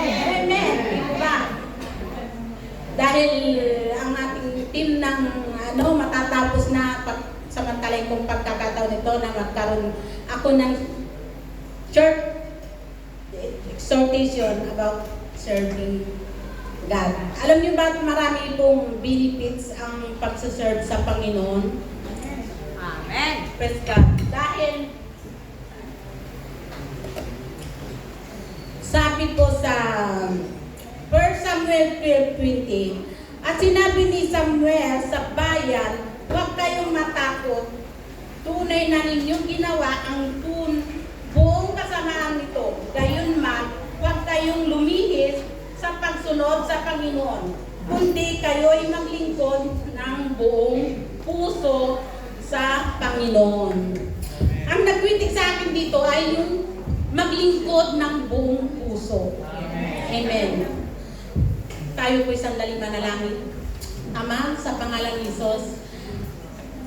Amen. Diba? Dahil ang ating team ng matatapos na samantalay kong pagkakataon nito na magkaroon ako ng short exhortation about serving God. Alam niyo ba marami pong benefits ang pagsaserve sa Panginoon? Amen. Praise God. Dahil sabi po sa 1 Samuel 12:20, at sinabi ni Samuel sa bayan, huwag kayong matakot, tunay na ninyong ginawa ang buong kasamaan nito. Gayunman, huwag kayong lumihis sa pagsunod sa Panginoon, kundi kayo'y maglingkod ng buong puso sa Panginoon. Ang nagwitik sa akin dito ay yung maglingkod ng buong puso. Amen. Tayo po isang manalangin. Ama, sa pangalan ni Jesus,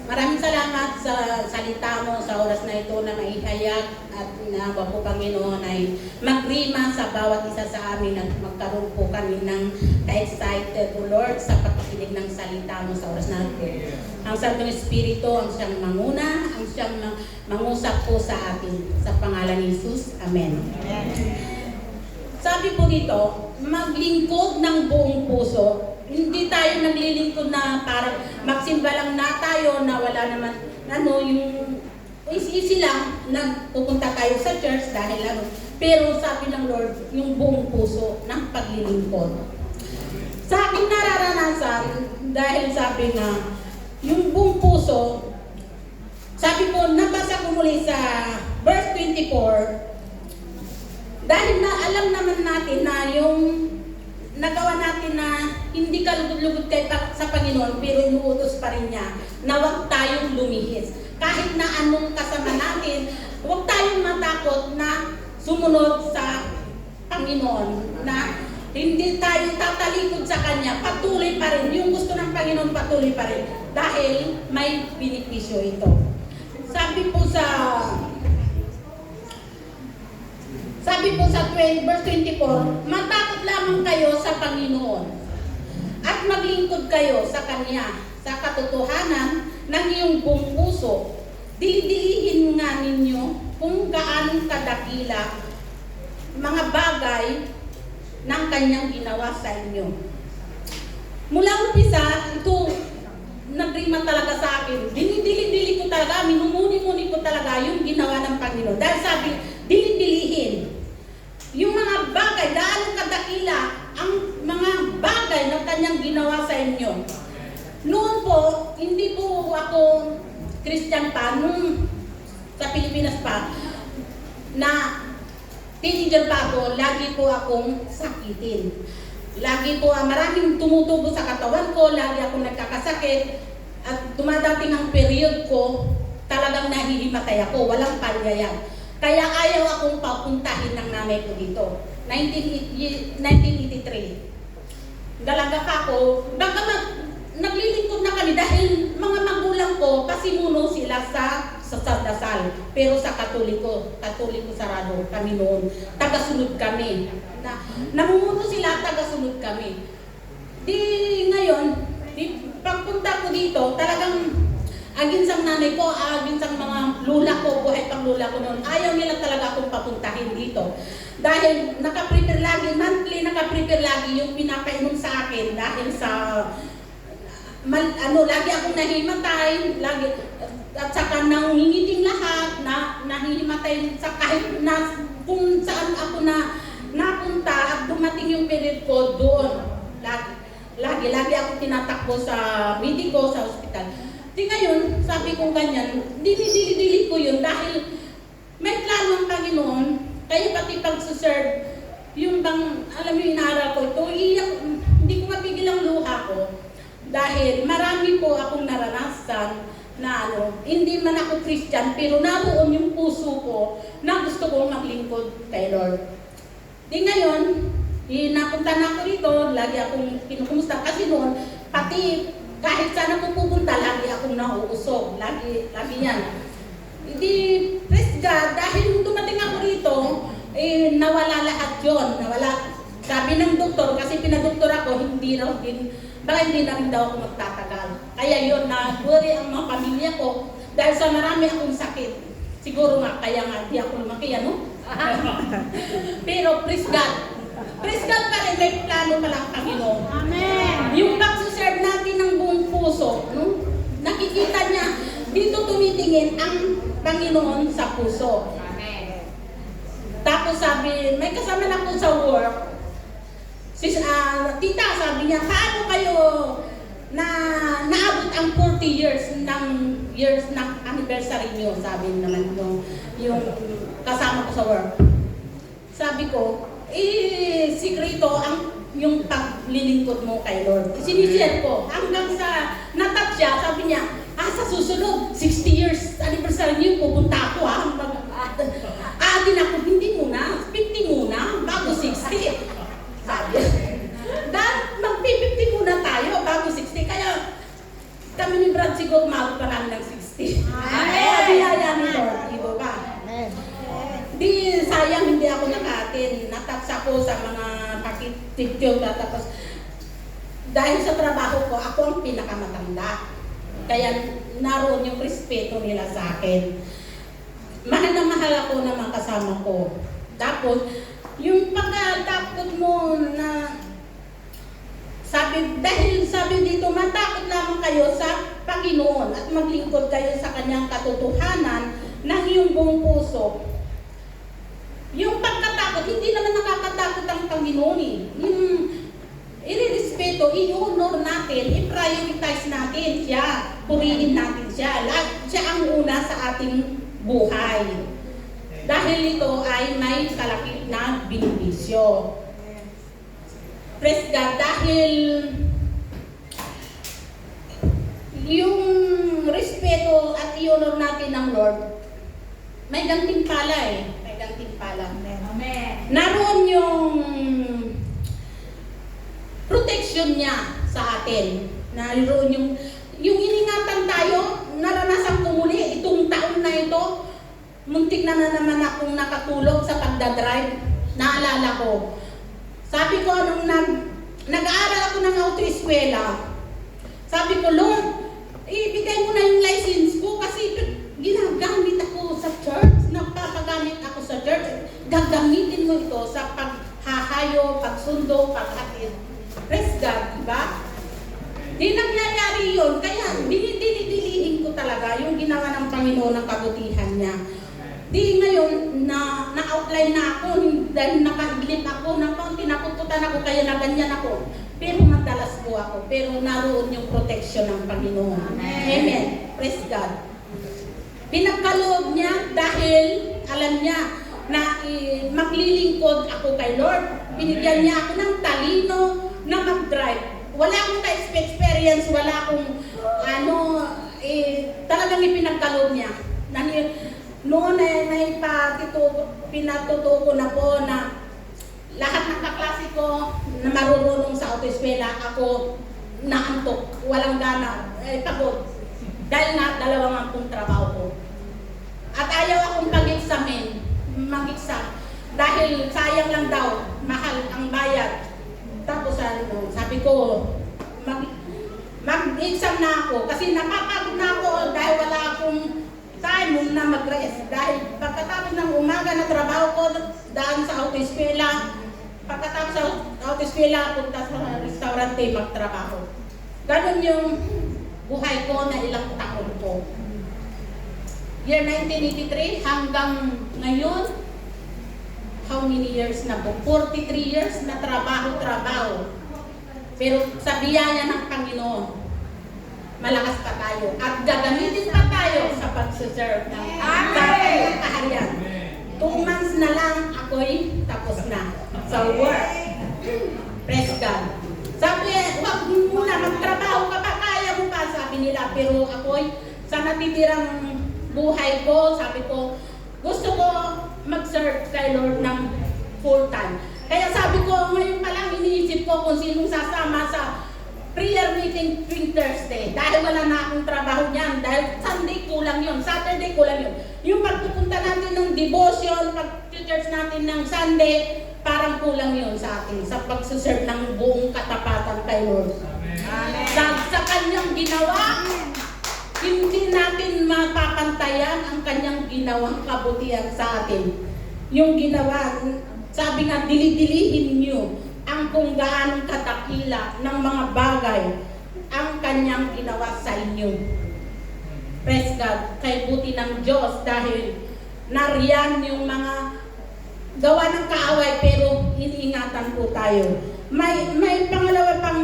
maraming salamat sa salita mo sa oras na ito na maihayag at nawa po Panginoon ay magrima sa bawat isa sa amin at magkaroon po kami ng ka-excited o Lord sa pakikinig ng salita mo sa oras na ito. Ang Santong Espiritu ang siyang manguna, ang siyang mangusap po sa atin. Sa pangalan ni Jesus. Amen. Sabi po dito, maglingkod ng buong puso. Hindi tayo naglilingkod na para magsimba lang na tayo na wala naman yung easy lang nagpupunta tayo sa church dahil pero sabi ng Lord yung buong puso ng paglilingkod. Sa aking nararanasan dahil sabi na yung buong puso, sabi po nabasa ko muli sa verse 24, dahil na alam naman natin na yung nagawa natin na hindi ka lugod-lugod kay sa Panginoon pero inuutos pa rin niya na huwag tayong lumihis. Kahit na anong kasama natin, huwag tayong matakot na sumunod sa Panginoon. Na hindi tayo tatalikod sa Kanya, patuloy pa rin. Yung gusto ng Panginoon, patuloy pa rin. Dahil may benepisyo ito. Sabi po sa verse 24, matakot lamang kayo sa Panginoon at maglingkod kayo sa Kanya sa katotohanan ng iyong buong puso. Dilihin nga ninyo kung gaano kadakila mga bagay ng Kanyang ginawa sa inyo. Mula umpisa, ito nagrima talaga sa akin. Dinidili-dili ko talaga, minumuni-muni ko talaga yung ginawa ng Panginoon. Dahil sabi, dili-dilihin. Yung mga bagay, gaano kadakila ang mga bagay na Kanyang ginawa sa inyo. Noon po, hindi po ako Christian pa, nung sa Pilipinas pa, na teenager pa ako, lagi po akong sakitin. Lagi po, maraming tumutubo sa katawan ko, lagi akong nagkakasakit, at dumadating ang period ko, talagang nahihimatay ako, walang palyayag. Kaya ayaw akong papuntahin ng nanay ko dito. 1983. Dalaga pa ako, naglilingkod na kami dahil mga magulang ko, pasimuno sila sa dasal. Pero sa Katoliko sarado kami noon. Tagasunod kami. Namumuno sila, tagasunod kami. Ngayon, pagpunta ko dito, talagang aginsang nanay ko, aginsang mga lula ko, buhay pang lula ko noon, ayaw nila talaga akong papuntahin dito. Dahil nakaprepare lagi, monthly nakaprepare lagi yung pinapainom sa akin dahil sa, lagi akong nahimatay, lagi, at saka nangingiting lahat, nahihimatay sa kahit na kung saan ako napunta at dumating yung period ko doon. Lagi ako tinatakbo sa mediko, sa ospital. Di ngayon, sabi ko ganyan, dili ko yun dahil may plano ang Panginoon, kaya pati pagsuserve, yung bang, alam mo yung inaaral ko ito, hindi ko mapigil ang luha ko. Dahil marami po akong naranasan na hindi man ako Christian, pero naroon yung puso ko na gusto kong maglingkod kay Lord. Di ngayon, napunta na ako rito, lagi akong kinukumusta kasi noon, pati kahit saan ako pupunta, lagi akong nauusog. Lagi yan. Hindi, praise God, dahil nung dumating ako rito, nawala lahat yon. Nawala. Sabi ng doktor, kasi pinadoktor ako, baka hindi na rin daw ako magtatagal. Kaya yun, na-worry ang mga pamilya ko dahil sa marami akong sakit. Siguro nga, kaya nga di ako lumaki, ano? Pero praise God. Praise God pa rin, may plano pala ang Panginoon. Amen. Yung pagsuserve natin ng buong puso, no? Nakikita niya, dito tumitingin ang Panginoon sa puso. Amen. Tapos sabi, may kasama na po sa work, tita, sabi niya, paano kayo na naabot ang 40 years ng anniversary niyo? Sabi naman yung kasama ko sa work. Sabi ko, sikreto yung paglilingkod mo kay Lord. Sinishare ko hanggang sa natap siya, sabi niya, sa susunod 60 years anniversary niyo pupunta ako din ako, hindi muna, 50 muna bago 60. Sabi, mag-50 muna tayo bago 60. Kaya kami ni Brad siguro umabot pa namin ng 60. Amen. Sabi niya ni Lord, ibo ba? Di sayang hindi ako nakatin. Nataksa ko sa mga pakitityo. Tapos dahil sa trabaho ko, ako ang pinakamatanda. Kaya naroon yung respeto nila sa akin. Mahal na mahal ako ng mga kasama ko. Tapos, yung pagkatakot mo na dahil sabi dito, matakot lamang kayo sa Panginoon at maglingkod kayo sa kanyang katotohanan ng iyong buong puso. Yung pagkatakot, hindi naman nakakatakot ang Panginoon eh. Yung i-respeto, i-honor natin, i-prioritize natin siya, purihin natin siya. Siya ang una sa ating buhay. Dahil ito ay may kalakip na benepisyo. Praise God, dahil yung respeto at i-honor natin ng Lord, may gantimpala eh. May gantimpala. Amen. Naroon yung protection niya sa atin. Naroon yung iningatan tayo, naranasan ko muli itong taon na ito, muntik na naman akong nakatulog sa pagdadrive. Naalala ko. Sabi ko, nung nag-aaral ako ng autoeskwela, sabi ko, Lord, ibigay mo na yung license ko kasi ginagamit ako sa church, nagpapagamit ako sa church. Gagamitin mo ito sa paghahayo, pagsundo, paghatid. Praise God, diba? Di nangyayari yun. Kaya dinidilihin ko talaga yung ginawa ng Panginoon ng kabutihan niya. Di ngayon, na-outline na ako dahil nakahiglit ako, tinapututan ako, kaya na ganyan ako. Pero madalas po ako. Pero naroon yung protection ng Panginoon. Amen. Praise God. Pinagkaloob niya dahil alam niya na maglilingkod ako kay Lord. Binigyan niya ako ng talino na mag-drive. Wala akong ka-experience, wala akong talagang ipinagkaloob niya. Noon pinatuto ko na po na lahat ng kaklase ko na marunong sa autoeskwela, ako naantok, walang gana, pagod. Dahil nga, 2 akong trabaho ko. At ayaw akong mag-exam. Dahil sayang lang daw, mahal ang bayad. Tapos sabi ko, mag-exam na ako kasi napapagod na ako dahil wala akong time na mag-rest. Dahil pagkatapos ng umaga na trabaho ko, daan sa autoeskwela, pagkatapos sa autoeskwela, punta sa restaurante magtrabaho. Ganon yung buhay ko na ilang taon ko. Year 1983 hanggang ngayon, how many years na po? 43 years na trabaho. Pero sa biyaya ng Panginoon, malakas pa tayo. At gagamitin pa tayo sa pag-serve ng kanyang kaharian. 2 months na lang ako'y tapos na sa work. Praise God. Sabi, wag muna, magtrabaho ka pa, kaya mo pa, sabi nila. Pero ako'y sa natitirang buhay ko, sabi ko, gusto ko mag-serve kay Lord ng full time. Kaya sabi ko, ngayon pa lang iniisip ko kung sinong sasama sa prayer meeting tuwing Thursday. Dahil wala na akong trabaho niyan. Dahil Sunday kulang yun, Saturday kulang yun. Yung pagpupunta natin ng devotion, pag-church natin ng Sunday, parang kulang yun sa atin sa pagsuserve ng buong katapatan kay Lord. Amen. Sa kanyang ginawa, hindi natin mapapantayan ang kanyang ginawang kabutihan sa atin. Yung ginawa, sabi nga, dili-dilihin niyo ang kung gaano katakila ng mga bagay ang kanyang ginawa sa inyo. Praise God, kay buti ng Diyos dahil nariyan yung mga gawa ng kaaway pero iniingatan po tayo. May pangalawa pang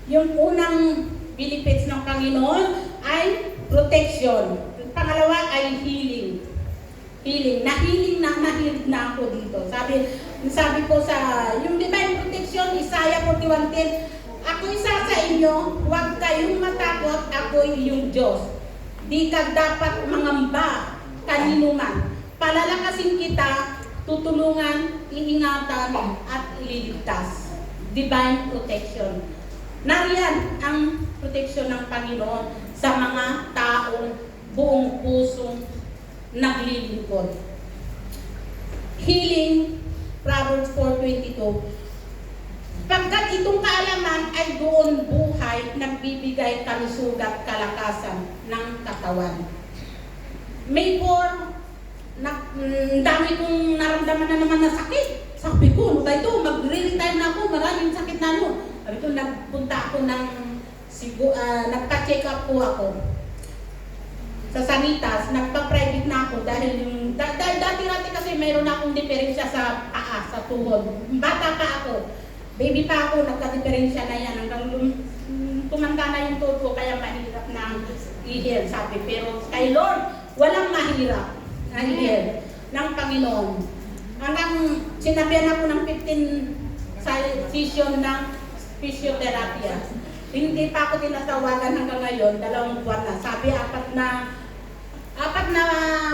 yung unang benefits ng Panginoon ay protection. Pangalawa ay healing. Nahiling na ako dito. Sabi ko sa yung divine protection, Isaiah 41:10, ako isa sa inyo, huwag kayong matakot, ako iyong Diyos. Di ka dapat mangamba kanino man. Palalakasin kita, tutulungan, iingatan, at ililigtas. Divine protection. Nariyan ang proteksyon ng Panginoon sa mga taong buong pusong naglilingkod. Healing, Proverbs 4:22. Pagkat itong kaalaman ay doon buhay, nagbibigay kalusugat, kalakasan ng katawan. May dami kong naramdaman na naman na sakit. Sabi ko, ano ba ito? Mag-retire na ako, maraming sakit na ano. Sabi ko, nagpunta ako nagpa-check up po ako sa Sanitas, nagpa-private na ako dahil dati kasi mayroon akong diferensya sa paa, sa tuhod. Bata pa ako, baby pa ako, nagka-diferensya na yan hanggang tumanda na yung tuhod ko, kaya mahirap na i-heal, sabi. Pero kay Lord, walang mahirap na i-heal ng Panginoon. Hanggang sinabihan ako ng 15 session ng physiotherapy. Hindi pa ako tinasawagan hanggang ngayon, 2 buwan na. Sabi, 4 na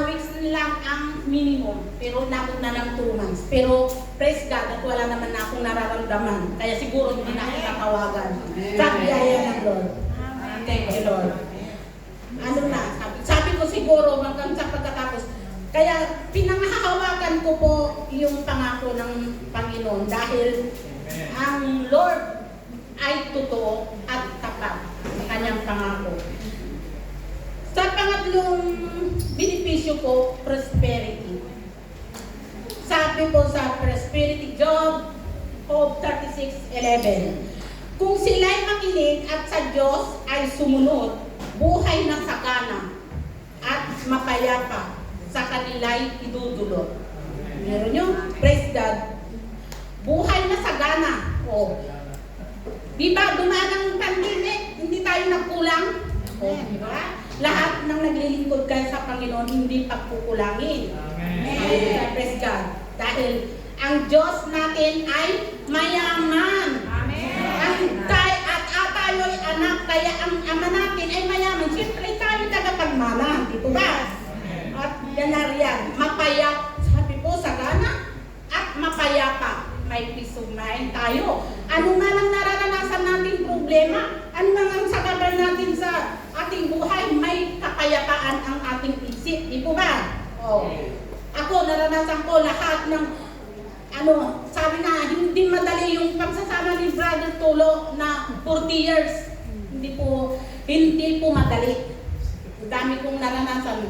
weeks lang ang minimum. Pero nabot na ng 2 months. Pero praise God at wala naman na akong nararamdaman. Kaya siguro hindi na ako tatawagan. Sabi ayan ng Lord. Thank you, Lord. Ano na, sabi ko siguro hanggang sa pagkatapos. Kaya pinanghahawakan ko po yung pangako ng Panginoon dahil ang Lord ay totoo at tapat sa kanyang pangako. Sa pangatlong benepisyo po, prosperity. Sabi po sa prosperity, Job 36:11, kung sila'y makinig at sa Diyos ay sumunod, buhay na sagana at mapayapa sa kanila'y idudulot. Meron nyo? Praise God. Buhay na sagana. O, di ba, dumaan ang pandemic, hindi tayo nagkulang? O, di ba? Lahat ng naglilingkod kayo sa Panginoon, hindi pagkukulangin. Amen. Praise God. Dahil ang Diyos natin ay mayaman. Amen. At tayo'y anak, kaya ang Ama natin ay mayaman. Siyempre tayo tagapagmana, di ba? At yan na riyan, mapayap, sabi po, sagana at mapayapa. May peace of mind tayo. Ano nga lang nararanasan natin problema? Ano nga ang sagaban natin sa ating buhay? May kapayapaan ang ating isip. Di po ba? Oh. Ako, naranasan ko lahat ng sabi nga, hindi madali yung pagsasama ni Brother Tulo na 40 years. Hindi po madali. Dami kong naranasan.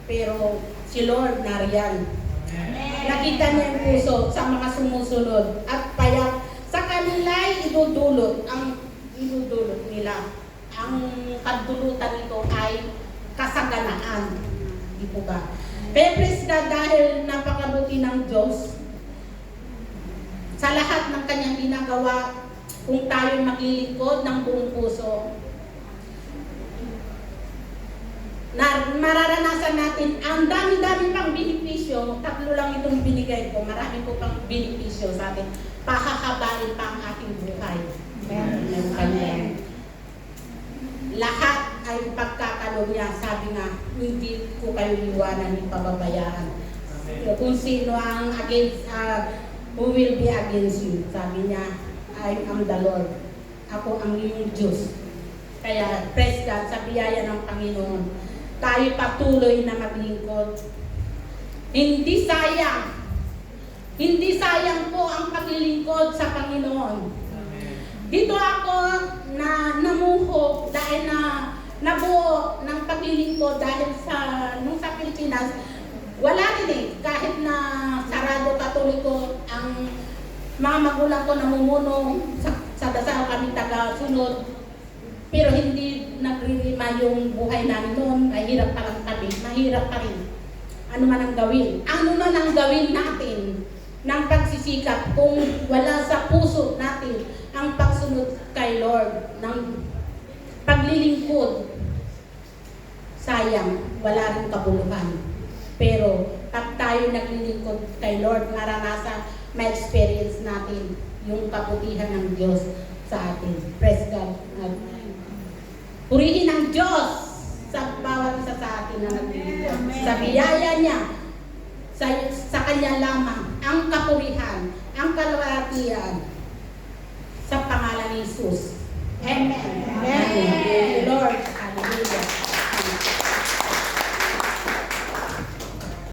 Pero si Lord nariyan. Nakita niya yung puso sa mga sumusunod at payak sa kanila'y idudulot nila. Ang kadulutan nito ay kasaganaan. Di po ba? Pero praise God, dahil napakabuti ng Diyos sa lahat ng kanyang ginagawa, kung tayo maglilingkod ng buong puso, mararanasan natin ang dami-dami pang benepisyo. 3 lang itong binigay ko. Marami po pang benepisyo sa atin. Pahahabain pa ang ating buhay. Amen. Lahat ay pagkakalunya. Sabi nga, hindi ko kayo iwanan ni pababayaan. Kung sino ang against, who will be against you? Sabi niya, I am the Lord. Ako ang iyong Diyos. Kaya, praise God, sa biyaya ng Panginoon, tayo patuloy na maglingkod. Hindi sayang Hindi sayang po ang paglilingkod sa Panginoon. Dito ako na namuho dahil na nabuo ng paglilingkod dahil nung sa Pilipinas, wala rin eh. Kahit na sarado katoliko, ang mga magulang ko namumuno sa dasal kami taga-sunod. Pero hindi nagririma yung buhay namin noon. Mahirap pa lang kami. Mahirap pa rin. Ano man ang gawin. Ano man ang gawin natin ng pagsisikap kung wala sa puso natin ang pagsunod kay Lord ng paglilingkod. Sayang, wala rin kabuluhan. Pero pag tayo naglilingkod kay Lord, maranasan, ma-experience natin yung kabutihan ng Diyos sa atin. Praise God. Purihin ang Diyos sa bawat isa sa atin na naglilingkod. Sa biyaya niya, sa Kanya lamang, ang kapurihan, ang kalwatian, sa pangalan ni Jesus. Amen. Amen. Thank you, Lord.